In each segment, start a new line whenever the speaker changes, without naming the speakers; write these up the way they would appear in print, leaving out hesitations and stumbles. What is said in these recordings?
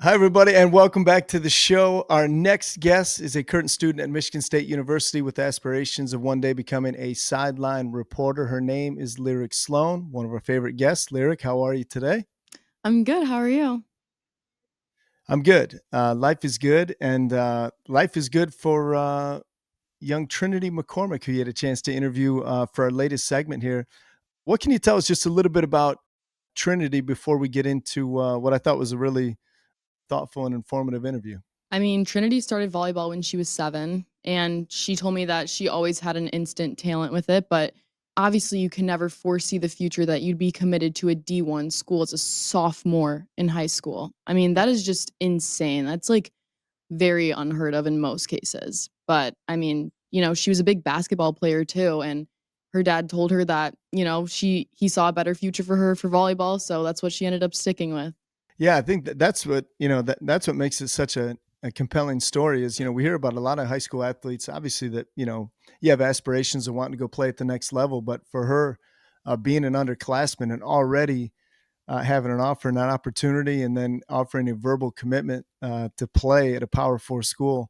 Hi, everybody, and welcome back to the show. Our next guest is a current student at Michigan State University with aspirations of one day becoming a sideline reporter. Her name is Lyric Sloan, one of our favorite guests. Lyric, how are you today?
I'm good. How are you?
I'm good. Life is good, and life is good for young Trinity McCormick, who you had a chance to interview for our latest segment here. What can you tell us just a little bit about Trinity before we get into what I thought was a really thoughtful and informative interview?
I mean, Trinity started volleyball when she was 7, and she told me that she always had an instant talent with it, but obviously you can never foresee the future that you'd be committed to a D1 school as a sophomore in high school. I mean, that is just insane. That's like very unheard of in most cases. But I mean, she was a big basketball player too, and her dad told her that, he saw a better future for her for volleyball, so that's what she ended up sticking with.
Yeah, I think that's what that's what makes it such a compelling story. Is we hear about a lot of high school athletes, obviously that you have aspirations of wanting to go play at the next level, but for her, being an underclassman and already having an offer and an opportunity, and then offering a verbal commitment to play at a Power Four school,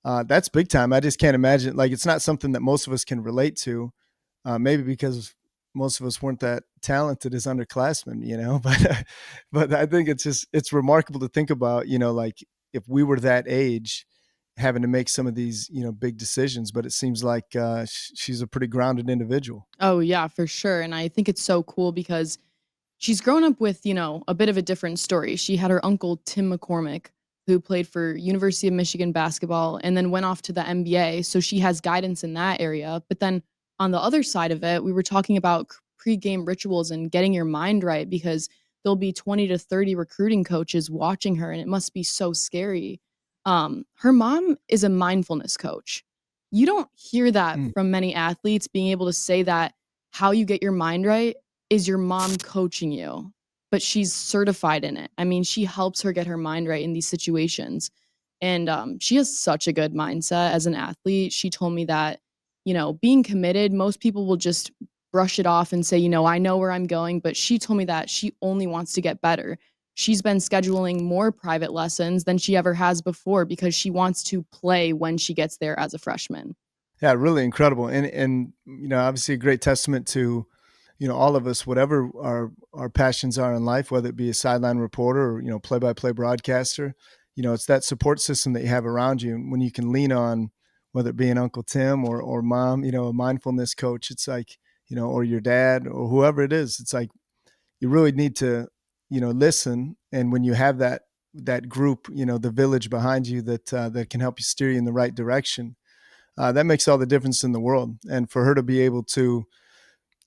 that's big time. I just can't imagine. Like, it's not something that most of us can relate to. Maybe because most of us weren't that talented as underclassmen, but but I think it's remarkable to think about, like if we were that age having to make some of these, big decisions, but it seems like she's a pretty grounded individual.
Oh yeah, for sure. And I think it's so cool because she's grown up with, a bit of a different story. She had her uncle Tim McCormick, who played for University of Michigan basketball and then went off to the NBA. So she has guidance in that area. But then on the other side of it, we were talking about pre-game rituals and getting your mind right because there'll be 20 to 30 recruiting coaches watching her, and it must be so scary. Her mom is a mindfulness coach. You don't hear that
Mm.
from many athletes being able to say that how you get your mind right is your mom coaching you, but she's certified in it. I mean, she helps her get her mind right in these situations. And she has such a good mindset as an athlete. She told me that, being committed, most people will just brush it off and say, I know where I'm going. But she told me that she only wants to get better. She's been scheduling more private lessons than she ever has before because she wants to play when she gets there as a freshman.
Yeah, really incredible, and obviously a great testament to all of us, whatever our passions are in life, whether it be a sideline reporter or play by play broadcaster. It's that support system that you have around you when you can lean on, whether it be an Uncle Tim or mom, a mindfulness coach. It's like or your dad or whoever it is. It's like you really need to listen, and when you have that group, the village behind you that can help you steer you in the right direction, that makes all the difference in the world. And for her to be able to,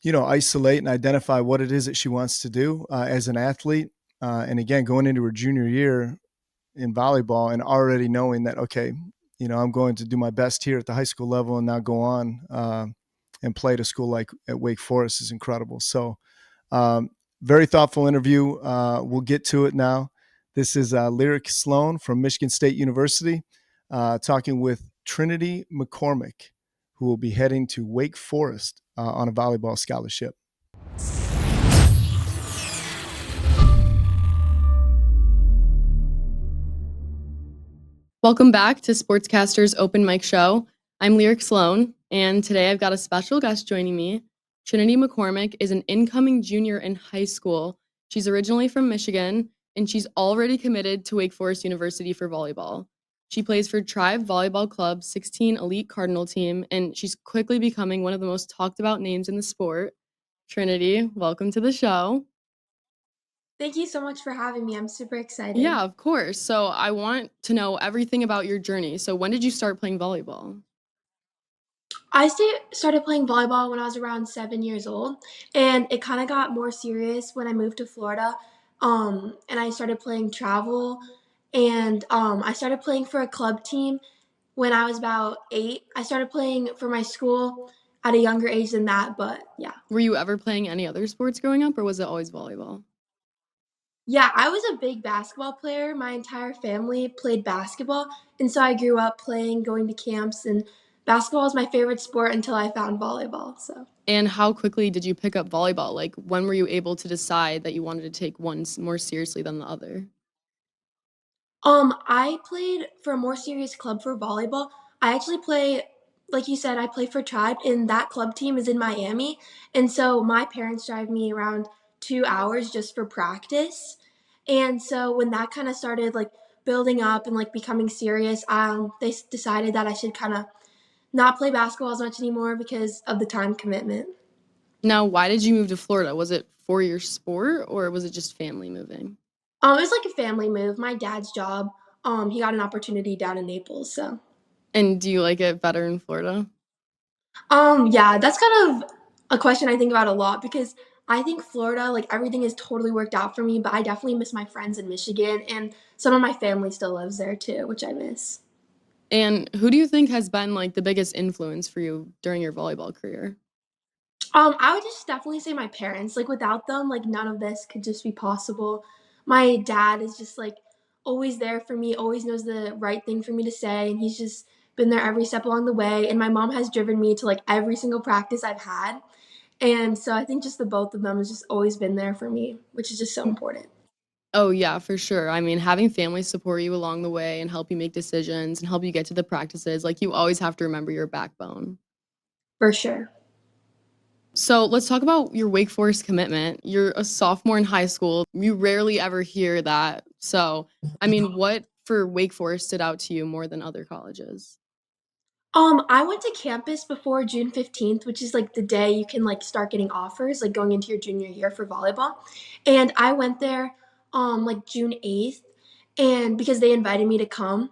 isolate and identify what it is that she wants to do as an athlete, and again, going into her junior year in volleyball and already knowing that, okay, I'm going to do my best here at the high school level and now go on and play at a school like at Wake Forest is incredible. So, um, very thoughtful interview. We'll get to it now. This is Lyric Sloan from Michigan State University talking with Trinity McCormick, who will be heading to Wake Forest on a volleyball scholarship.
Welcome back to SportsCaster's Open Mic Show. I'm Lyric Sloan, and today I've got a special guest joining me. Trinity McCormick is an incoming junior in high school. She's originally from Michigan, and she's already committed to Wake Forest University for volleyball. She plays for Tribe Volleyball Club's 16 Elite Cardinal team, and she's quickly becoming one of the most talked about names in the sport. Trinity, welcome to the show.
Thank you so much for having me. I'm super excited.
Yeah, of course. So I want to know everything about your journey. So when did you start playing volleyball?
Started playing volleyball when I was around 7 years old, and it kind of got more serious when I moved to Florida. And I started playing travel, and I started playing for a club team when I was about 8. I started playing for my school at a younger age than that, but yeah.
Were you ever playing any other sports growing up, or was it always volleyball?
Yeah, I was a big basketball player. My entire family played basketball, and so I grew up playing, going to camps, and basketball was my favorite sport until I found volleyball. So,
And how quickly did you pick up volleyball? Like, when were you able to decide that you wanted to take one more seriously than the other?
I played for a more serious club for volleyball. I actually play, like you said, I play for Tribe, and that club team is in Miami. And so my parents drive me around 2 hours just for practice. And so when that kind of started like building up and like becoming serious, they decided that I should kind of not play basketball as much anymore because of the time commitment.
Now, why did you move to Florida? Was it for your sport or was it just family moving?
It was like a family move. My dad's job, he got an opportunity down in Naples, so.
And do you like it better in Florida?
Yeah, that's kind of a question I think about a lot because I think Florida, like everything is totally worked out for me, but I definitely miss my friends in Michigan and some of my family still lives there too, which I miss.
And who do you think has been like the biggest influence for you during your volleyball career?
I would just definitely say my parents. Like without them, like none of this could just be possible. My dad is just like always there for me, always knows the right thing for me to say, and he's just been there every step along the way. And my mom has driven me to like every single practice I've had. And so I think just the both of them has just always been there for me, which is just so important.
Oh, yeah, for sure. I mean, having family support you along the way and help you make decisions and help you get to the practices, like you always have to remember your backbone.
For sure.
So let's talk about your Wake Forest commitment. You're a sophomore in high school. You rarely ever hear that. So, I mean, what for Wake Forest stood out to you more than other colleges?
I went to campus before June 15th, which is like the day you can like start getting offers, like going into your junior year for volleyball. And I went there like June 8th and because they invited me to come.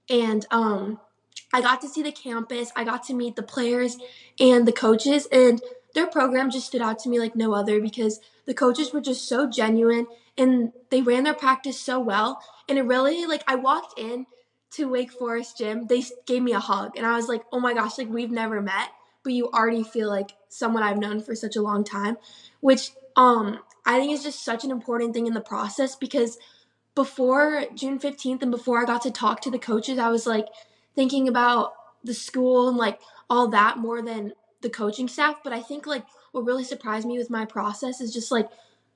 And I got to see the campus, I got to meet the players and the coaches, and their program just stood out to me like no other because the coaches were just so genuine and they ran their practice so well. And it really like I walked in to Wake Forest gym, they gave me a hug, and I was like, "Oh my gosh, like we've never met, but you already feel like someone I've known for such a long time," which I think is just such an important thing in the process because before June 15th and before I got to talk to the coaches, I was like thinking about the school and like all that more than the coaching staff. But I think like what really surprised me with my process is just like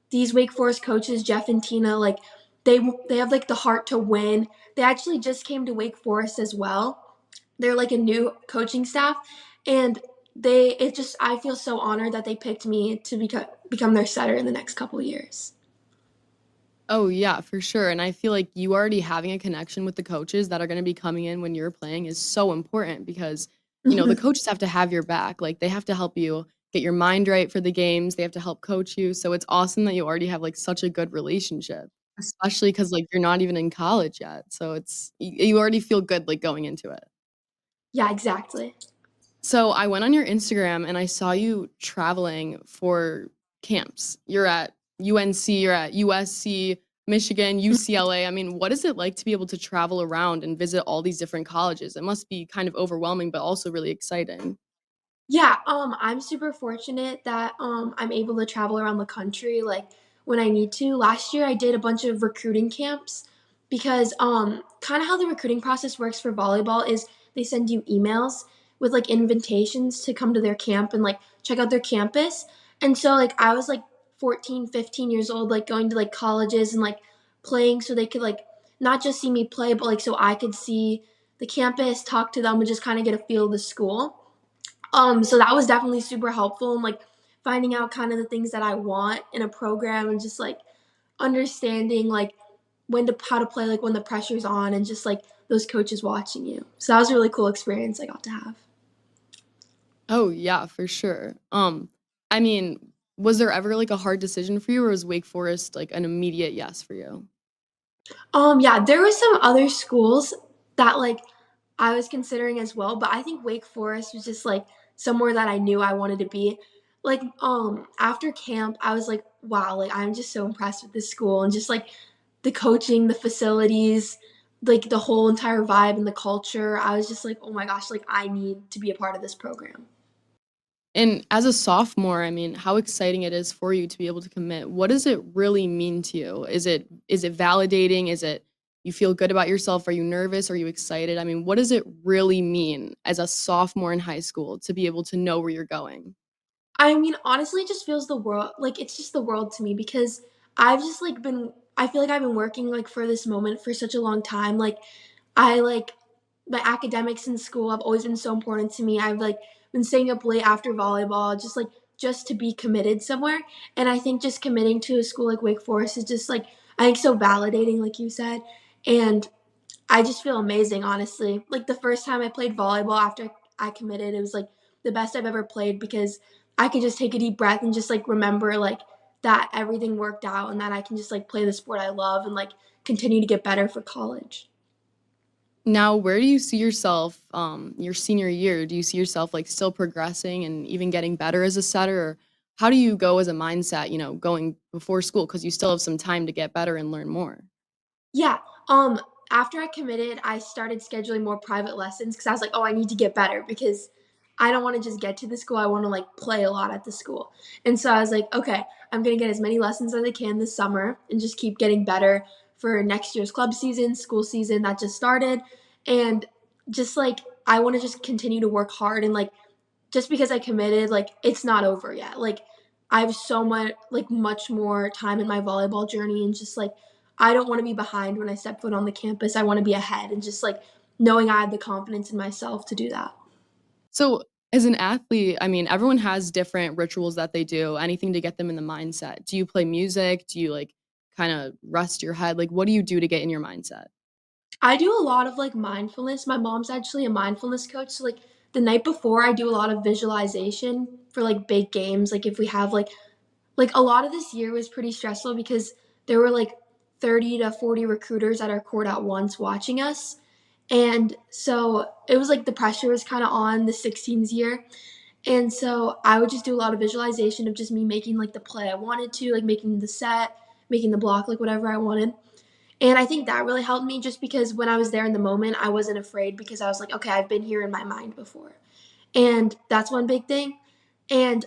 these Wake Forest coaches, Jeff and Tina, like they they have like the heart to win. They actually just came to Wake Forest as well. They're like a new coaching staff, and it just I feel so honored that they picked me to become their setter in the next couple years.
Oh, yeah, for sure. And I feel like you already having a connection with the coaches that are going to be coming in when you're playing is so important because, the coaches have to have your back. Like they have to help you get your mind right for the games. They have to help coach you. So it's awesome that you already have like such a good relationship, especially because like you're not even in college yet. So you already feel good like going into it.
Yeah, exactly.
So I went on your Instagram and I saw you traveling for camps. You're at UNC, you're at USC, Michigan, UCLA. I mean, what is it like to be able to travel around and visit all these different colleges? It must be kind of overwhelming, but also really exciting.
Yeah, I'm super fortunate that I'm able to travel around the country like when I need to. Last year I did a bunch of recruiting camps because kind of how the recruiting process works for volleyball is they send you emails with like invitations to come to their camp and like check out their campus. And so like I was like 14, 15 years old like going to like colleges and like playing so they could like not just see me play but like so I could see the campus, talk to them and just kind of get a feel of the school. So that was definitely super helpful and like finding out kind of the things that I want in a program and just like understanding like when to how to play like when the pressure's on and just like those coaches watching you. So that was a really cool experience I got to have.
Oh, yeah, for sure. I mean, was there ever like a hard decision for you or was Wake Forest like an immediate yes for you?
Yeah, there were some other schools that like I was considering as well, but I think Wake Forest was just like somewhere that I knew I wanted to be. Like after camp, I was like, wow, like I'm just so impressed with this school and just like the coaching, the facilities, like the whole entire vibe and the culture. I was just like, oh my gosh, like I need to be a part of this program.
And as a sophomore, I mean, how exciting it is for you to be able to commit. What does it really mean to you? Is it validating? Is it you feel good about yourself? Are you nervous? Are you excited? I mean, what does it really mean as a sophomore in high school to be able to know where you're going?
I mean, honestly, it just feels the world like it's just the world to me because I've just like been I feel like I've been working, like, for this moment for such a long time, like, I, like my academics in school have always been so important to me. I've, like, been staying up late after volleyball just to be committed somewhere, and I think just committing to a school like Wake Forest is just, like, I think so validating, like you said, and I just feel amazing, honestly. Like, the first time I played volleyball after I committed, it was, like, the best I've ever played because I could just take a deep breath and just, like, remember, like, that everything worked out and that I can just, like, play the sport I love and, like, continue to get better for college.
Now, where do you see yourself, your senior year? Do you see yourself, like, still progressing and even getting better as a setter? Or how do you go as a mindset, going before school because you still have some time to get better and learn more?
Yeah, um, after I committed, I started scheduling more private lessons because I was like, "Oh, I need to get better because I don't wanna just get to the school, I wanna, like, play a lot at the school." And so I was like, "Okay, I'm gonna get as many lessons as I can this summer and just keep getting better for next year's club season, school season that just started." And just, like, I wanna just continue to work hard and, like, just because I committed, like, it's not over yet. Like, I have so much more time in my volleyball journey and just, like, I don't wanna be behind when I step foot on the campus. I wanna be ahead and just, like, knowing I have the confidence in myself to do that.
So, as an athlete, I mean, everyone has different rituals that they do, anything to get them in the mindset. Do you play music? Do you, like, kinda rest your head? Like, what do you do to get in your mindset?
I do a lot of, like, mindfulness. My mom's actually a mindfulness coach, so, like, the night before, I do a lot of visualization for, like, big games. Like, if we have, like, a lot of this year was pretty stressful because there were, like, 30 to 40 recruiters at our court at once watching us, and so it was, like, the pressure was kinda on the 16s year, and so I would just do a lot of visualization of just me making, like, the play I wanted to, like, making the set, making the block, like, whatever I wanted, and I think that really helped me just because when I was there in the moment, I wasn't afraid because I was like, "Okay, I've been here in my mind before." And that's one big thing, and,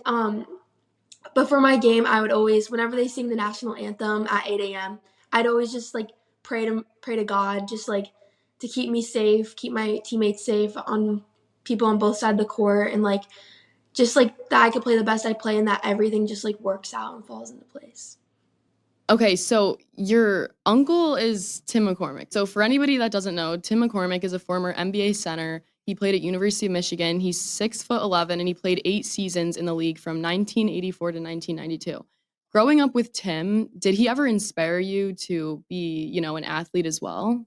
but for my game, I would always whenever they sing the national anthem at 8 AM, I'd always just, like, pray to God, just, like, to keep me safe, keep my teammates safe on people on both sides of the court, and, like, just, like, that I could play the best I play and that everything just, like, works out and falls into place.
Okay, so your uncle is Tim McCormick. So for anybody that doesn't know, Tim McCormick is a former NBA center. He played at University of Michigan. He's 6'11" and he played 8 seasons in the league from 1984 to 1992. Growing up with Tim, did he ever inspire you to be, an athlete as well?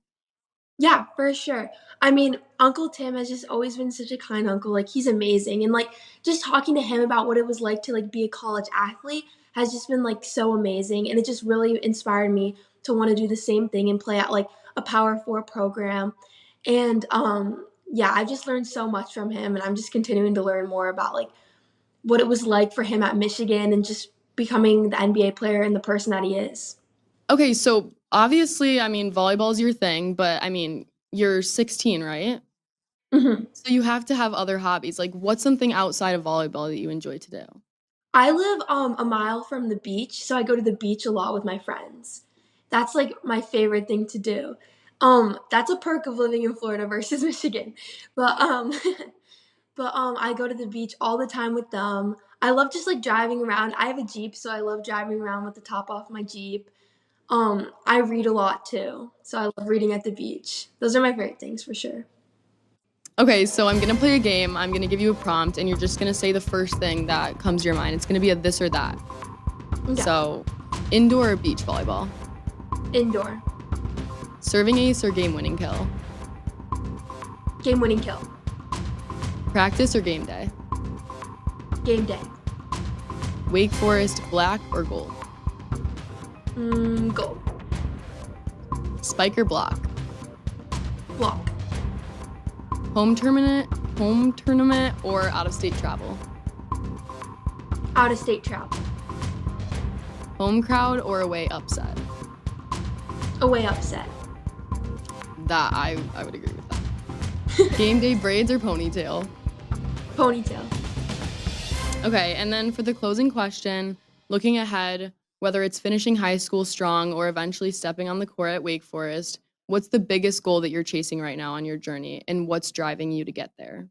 Yeah, for sure. I mean, Uncle Tim has just always been such a kind uncle, like, he's amazing, and, like, just talking to him about what it was like to, like, be a college athlete has just been, like, so amazing, and it just really inspired me to wanna do the same thing and play at, like, a Power 4 program, and, yeah, I've just learned so much from him, and I'm just continuing to learn more about, like, what it was like for him at Michigan and just becoming the NBA player and the person that he is.
Okay, so obviously, I mean, volleyball is your thing, but I mean, you're 16, right?
Mhm.
So you have to have other hobbies. Like, what's something outside of volleyball that you enjoy to do?
I live, a mile from the beach, so I go to the beach a lot with my friends. That's, like, my favorite thing to do. That's a perk of living in Florida versus Michigan. But, I go to the beach all the time with them. I love just, like, driving around. I have a Jeep, so I love driving around with the top off my Jeep. I read a lot too, so I love reading at the beach. Those are my favorite things for sure.
Okay, so I'm gonna play a game. I'm gonna give you a prompt, and you're just gonna say the first thing that comes to your mind. It's gonna be a this or that.
Okay.
So, indoor or beach volleyball?
Indoor.
Serving ace or game winning kill?
Game winning kill.
Practice or game day?
Game day.
Wake Forest, black or gold?
Goal.
Spike or block?
Block.
Home tournament or out of state travel?
Out of state travel.
Home crowd or away upset?
Away upset.
That I would agree with that. Game day braids or ponytail?
Ponytail.
Okay, and then for the closing question, looking ahead, whether it's finishing high school strong or eventually stepping on the court at Wake Forest, what's the biggest goal that you're chasing right now on your journey and what's driving you to get there?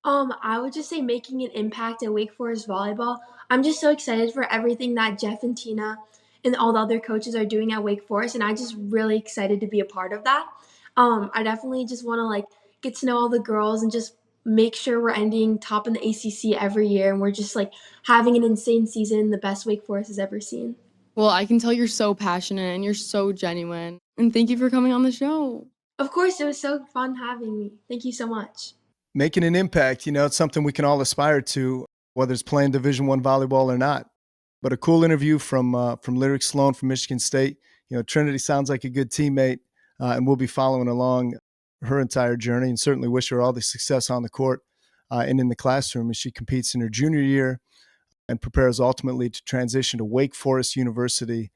I would just say making an impact at Wake Forest volleyball. I'm just so excited for everything that Jeff and Tina and all the other coaches are doing at Wake Forest, and I just really excited to be a part of that. I definitely just want to like get to know all the girls and just make sure we're ending top in the ACC every year, and we're just like having an insane season, the best Wake Forest has ever seen.
Well, I can tell you're so passionate and you're so genuine. And thank you for coming on the show.
Of course, it was so fun having me. Thank you so much.
Making an impact, it's something we can all aspire to, whether it's playing Division I volleyball or not. But a cool interview from Lyric Sloan from Michigan State. Trinity sounds like a good teammate, and we'll be following along her entire journey, and certainly wish her all the success on the court and in the classroom as she competes in her junior year and prepares ultimately to transition to Wake Forest University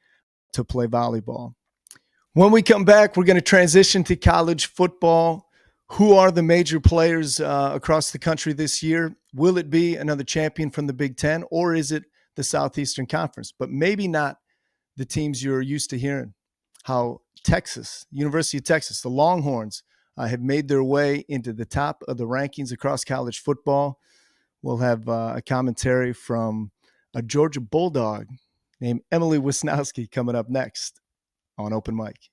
to play volleyball. When we come back, we're going to transition to college football. Who are the major players across the country this year? Will it be another champion from the Big Ten, or is it the Southeastern Conference? But maybe not the teams you're used to hearing. How Texas, University of Texas, the Longhorns have made their way into the top of the rankings across college football. We'll have a commentary from a Georgia Bulldog named Emily Wisnowski coming up next on Open Mic.